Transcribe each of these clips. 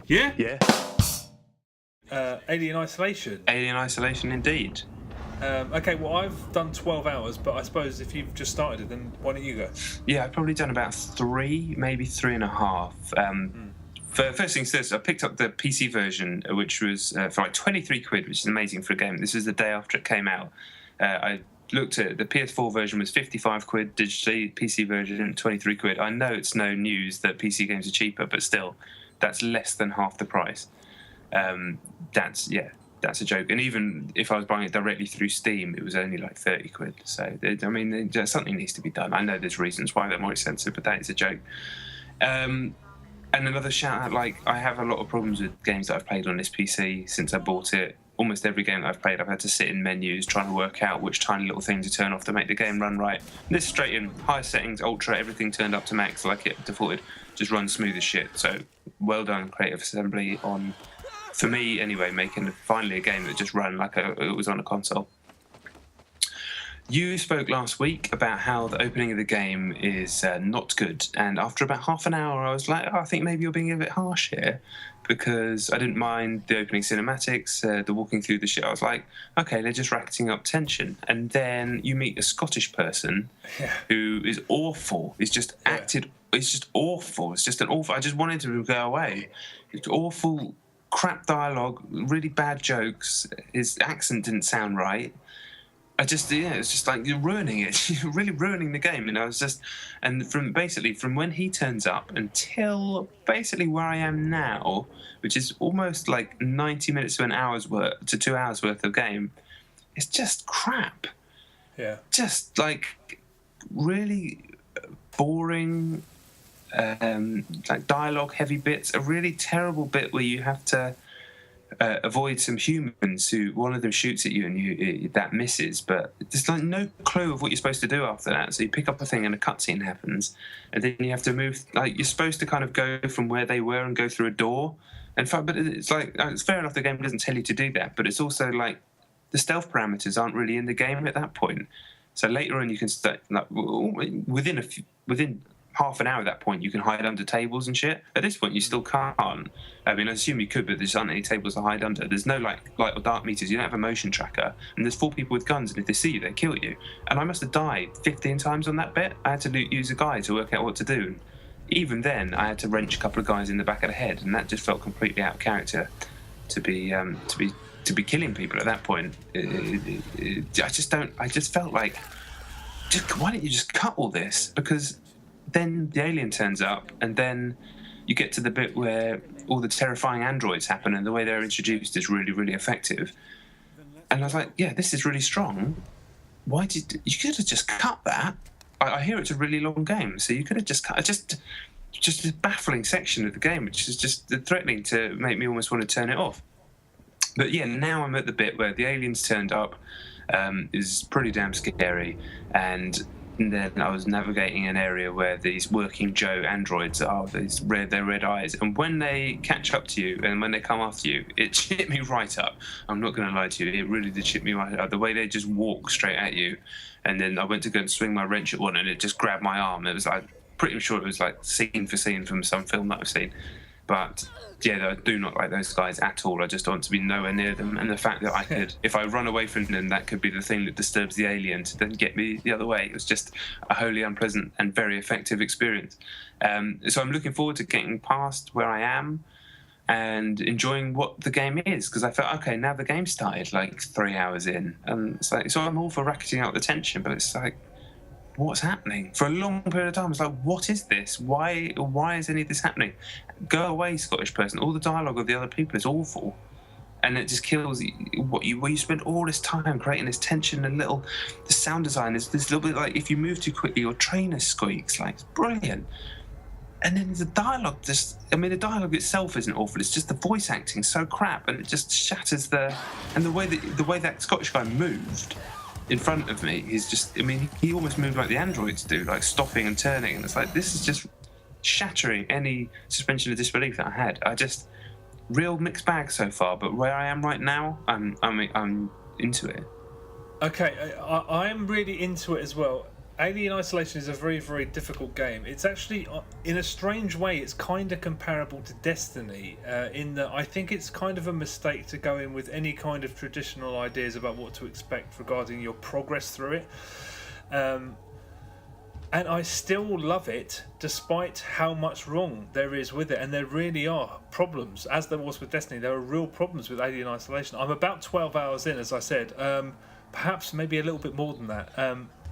Yeah? Yeah. Alien Isolation. Alien Isolation, indeed. Okay, well, I've done 12 hours, but I suppose if you've just started it, then why don't you go? Yeah, I've probably done about 3, maybe 3.5. First things first, I picked up the PC version, which was for like 23 quid, which is amazing for a game. This was the day after it came out. I looked at the PS4 version was 55 quid digitally, PC version 23 quid. I know it's no news that PC games are cheaper, but still, that's less than half the price. That's a joke. And even if I was buying it directly through Steam, it was only like 30 quid. So, something needs to be done. I know there's reasons why they're more expensive, but that is a joke. And another shout out, like, I have a lot of problems with games that I've played on this PC since I bought it. Almost every game that I've played, I've had to sit in menus trying to work out which tiny little thing to turn off to make the game run right. This straight in, high settings, ultra, everything turned up to max like it defaulted, just runs smooth as shit. So well done, Creative Assembly, on, for me anyway, making finally a game that just ran like it was on a console. You spoke last week about how the opening of the game is not good, and after about half an hour I was like, I think maybe you're being a bit harsh here, because I didn't mind the opening cinematics, the walking through the shit. I was like, okay, they're just racketing up tension. And then you meet a Scottish person who is awful. He's just acted, it's just awful. It's just an awful, I just wanted to go away. It's awful, crap dialogue, really bad jokes. His accent didn't sound right. It's just like, you're ruining it. You're really ruining the game. And I was just, and from when he turns up until basically where I am now, which is almost like 90 minutes to an hour's worth to 2 hours worth of game, it's just crap. Yeah. Just like really boring, like dialogue heavy bits. A really terrible bit where you have to avoid some humans who one of them shoots at you and that misses, but there's like no clue of what you're supposed to do after that. So you pick up a thing and a cutscene happens, and then you have to move. Like, you're supposed to kind of go from where they were and go through a door. But it's like, it's fair enough, the game doesn't tell you to do that, but it's also like the stealth parameters aren't really in the game at that point. So later on you can start, like, within half an hour at that point, you can hide under tables and shit. At this point, you still can't. I mean, I assume you could, but there's aren't any tables to hide under. There's no like light or dark meters. You don't have a motion tracker. And there's 4 people with guns, and if they see you, they kill you. And I must have died 15 times on that bit. I had to use a guide to work out what to do. And even then, I had to wrench a couple of guys in the back of the head, and that just felt completely out of character to be killing people at that point. I just felt like, why don't you just cut all this? Because then the alien turns up, and then you get to the bit where all the terrifying androids happen, and the way they're introduced is really, really effective. And I was like, yeah, this is really strong. You could have just cut that. I hear it's a really long game, so you could have just cut just a baffling section of the game, which is just threatening to make me almost want to turn it off. But yeah, now I'm at the bit where the aliens turned up, is pretty damn scary, and then I was navigating an area where these working Joe androids are, their red eyes, and when they catch up to you and when they come after you, it shit me right up. I'm not going to lie to you, it really did shit me right up. The way they just walk straight at you, and then I went to go and swing my wrench at one, and it just grabbed my arm. It was like, pretty sure it was like scene for scene from some film that I've seen. But yeah, I do not like those guys at all. I just want to be nowhere near them. And the fact that I could, if I run away from them, that could be the thing that disturbs the alien to then get me the other way. It was just a wholly unpleasant and very effective experience. So I'm looking forward to getting past where I am and enjoying what the game is, because I felt, okay, now the game started like 3 hours in. And it's like, so I'm all for racketing out the tension, but it's like, what's happening? For a long period of time, it's like, what is this? Why is any of this happening? Go away, Scottish person. All the dialogue of the other people is awful. And it just kills where you spend all this time creating this tension and the sound design is this little bit like, if you move too quickly, your trainer squeaks. Like, it's brilliant. And then the dialogue the dialogue itself isn't awful. It's just the voice acting so crap, and it just shatters and the way that Scottish guy moved in front of me is just, he almost moved like the androids do, like stopping and turning, and it's like, this is just shattering any suspension of disbelief that I had. Real mixed bag so far, but where I am right now, I'm into it. Okay, I'm really into it as well. Alien Isolation is a very, very difficult game. It's actually, in a strange way, it's kind of comparable to Destiny, in that I think it's kind of a mistake to go in with any kind of traditional ideas about what to expect regarding your progress through it. And I still love it, despite how much wrong there is with it. And there really are problems, as there was with Destiny. There are real problems with Alien Isolation. I'm about 12 hours in, as I said. Perhaps maybe a little bit more than that.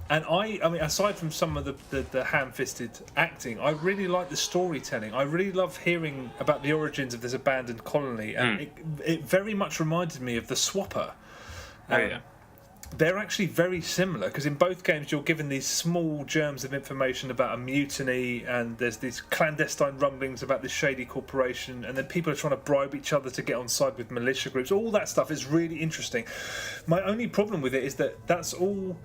And I mean, aside from some of the ham-fisted acting, I really like the storytelling. I really love hearing about the origins of this abandoned colony, and it very much reminded me of the Swapper. They're actually very similar, because in both games you're given these small germs of information about a mutiny, and there's these clandestine rumblings about this shady corporation, and then people are trying to bribe each other to get on side with militia groups. All that stuff is really interesting. My only problem with it is that that's all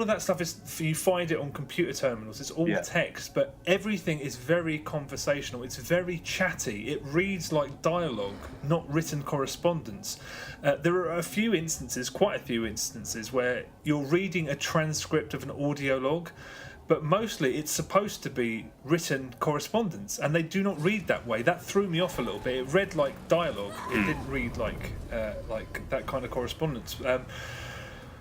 of that stuff is, you find it on computer terminals. It's all text, but everything is very conversational. It's very chatty. It reads like dialogue, not written correspondence. There are quite a few instances, where you're reading a transcript of an audio log, but mostly it's supposed to be written correspondence, and they do not read that way. That threw me off a little bit. It read like dialogue. It didn't read like that kind of correspondence.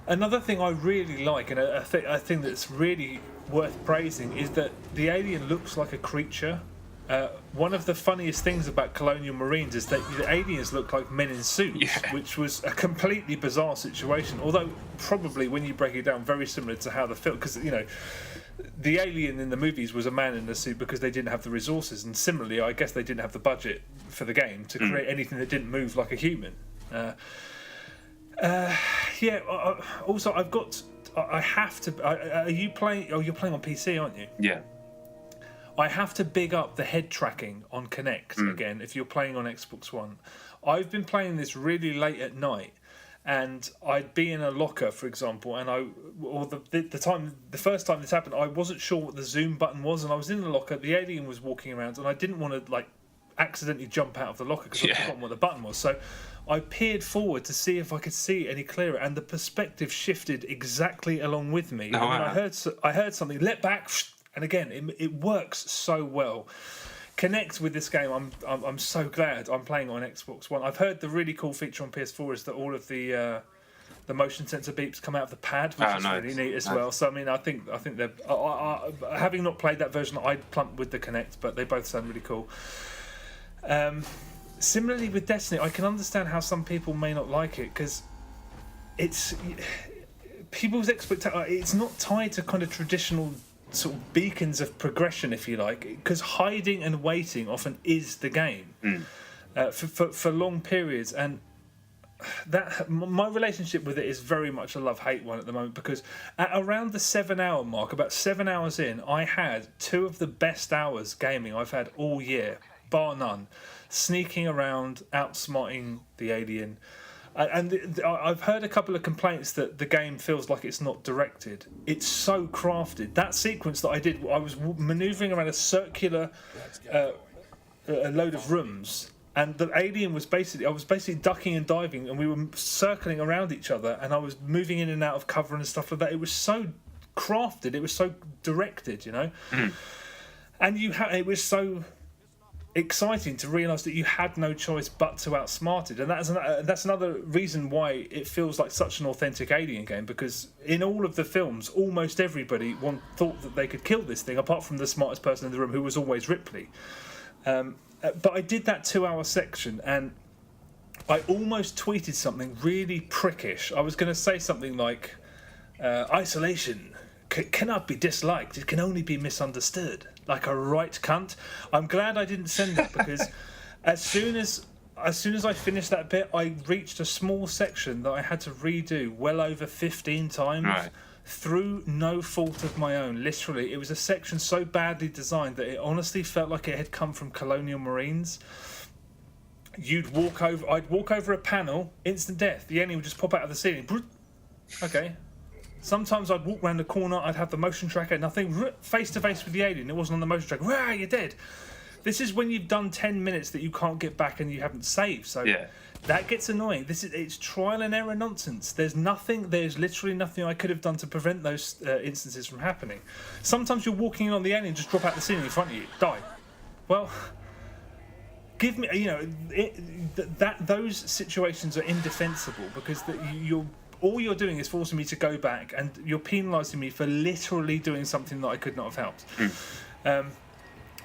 Another thing I really like, and a thing that's really worth praising, is that the alien looks like a creature. One of the funniest things about Colonial Marines is that the aliens look like men in suits, which was a completely bizarre situation. Although probably, when you break it down, very similar to how the film, because the alien in the movies was a man in a suit because they didn't have the resources, and similarly, I guess they didn't have the budget for the game to create anything that didn't move like a human. Also, I have to. Are you playing? Oh, you're playing on PC, aren't you? Yeah. I have to big up the head tracking on Kinect again. If you're playing on Xbox One, I've been playing this really late at night, and I'd be in a locker, for example, and the first time this happened, I wasn't sure what the zoom button was, and I was in the locker. The alien was walking around, and I didn't want to accidentally jump out of the locker because I'd forgotten what the button was. So I peered forward to see if I could see it any clearer, and the perspective shifted exactly along with me. And I heard something, let back, and again, it works so well. Connect with this game. I'm so glad I'm playing on Xbox One. I've heard the really cool feature on PS4 is that all of the motion sensor beeps come out of the pad, which is really neat as well. So I mean, I think they're having not played that version, I'd plump with the Connect, but they both sound really cool. Similarly with Destiny, I can understand how some people may not like it, because it's people's expectation. It's not tied to kind of traditional sort of beacons of progression, if you like, because hiding and waiting often is the game for long periods, and that my relationship with it is very much a love-hate one at the moment, because at around the 7-hour mark, about 7 hours in, I had 2 of the best hours gaming I've had all year, bar none, sneaking around, outsmarting the alien. And I've heard a couple of complaints that the game feels like it's not directed. It's so crafted. That sequence that I did, I was manoeuvring around a circular a load of rooms, and the alien was I was basically ducking and diving, and we were circling around each other, and I was moving in and out of cover and stuff like that. It was so crafted. It was so directed, and it was so exciting to realise that you had no choice but to outsmart it, and that's another reason why it feels like such an authentic Alien game, because in all of the films, almost everybody thought that they could kill this thing, apart from the smartest person in the room, who was always Ripley. But I did that 2-hour section, and I almost tweeted something really prickish. I was going to say something like, isolation cannot be disliked, it can only be misunderstood. Like a right cunt. I'm glad I didn't send that, because as soon as I finished that bit, I reached a small section that I had to redo well over 15 times through no fault of my own. Literally, it was a section so badly designed that it honestly felt like it had come from Colonial Marines. I'd walk over a panel, instant death. The enemy would just pop out of the ceiling. Okay. Sometimes I'd walk around the corner, I'd have the motion tracker, nothing, face to face with the alien, it wasn't on the motion tracker, you're dead. This is when you've done 10 minutes that you can't get back and you haven't saved. So That gets annoying. It's trial and error nonsense. There's literally nothing I could have done to prevent those instances from happening. Sometimes you're walking in on the alien, just drop out the ceiling in front of you, die. Well, give me, those situations are indefensible because all you're doing is forcing me to go back, and you're penalising me for literally doing something that I could not have helped.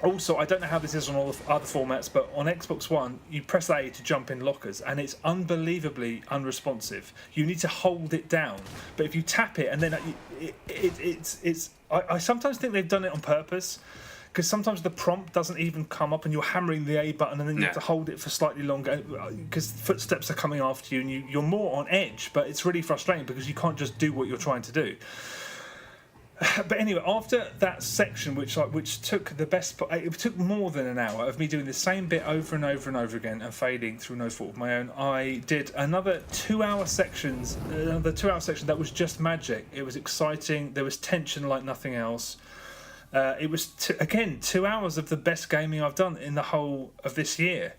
Also, I don't know how this is on all the other formats, but on Xbox One, you press A to jump in lockers, and it's unbelievably unresponsive. You need to hold it down, but if you tap it, and then I sometimes think they've done it on purpose, because sometimes the prompt doesn't even come up, and you're hammering the A button, and then you have to hold it for slightly longer, because footsteps are coming after you, and you're more on edge. But it's really frustrating because you can't just do what you're trying to do. But anyway, after that section, which took it took more than an hour of me doing the same bit over and over and over again and failing through no fault of my own, I did another 2-hour section that was just magic. It was exciting. There was tension like nothing else. It was 2 hours of the best gaming I've done in the whole of this year.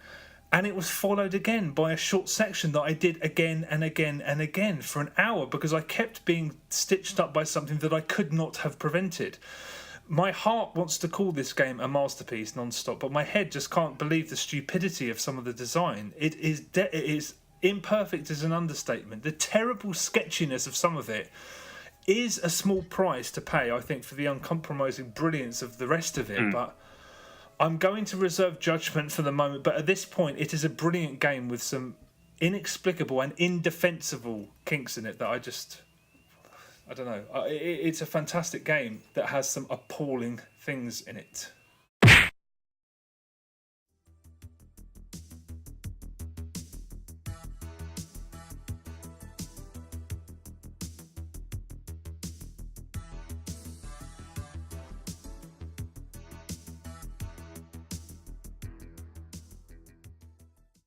And it was followed again by a short section that I did again and again and again for an hour, because I kept being stitched up by something that I could not have prevented. My heart wants to call this game a masterpiece non-stop, but my head just can't believe the stupidity of some of the design. It is imperfect as an understatement. The terrible sketchiness of some of it is a small price to pay, I think, for the uncompromising brilliance of the rest of it, but I'm going to reserve judgment for the moment. But at this point, it is a brilliant game with some inexplicable and indefensible kinks in it that I don't know. It's a fantastic game that has some appalling things in it.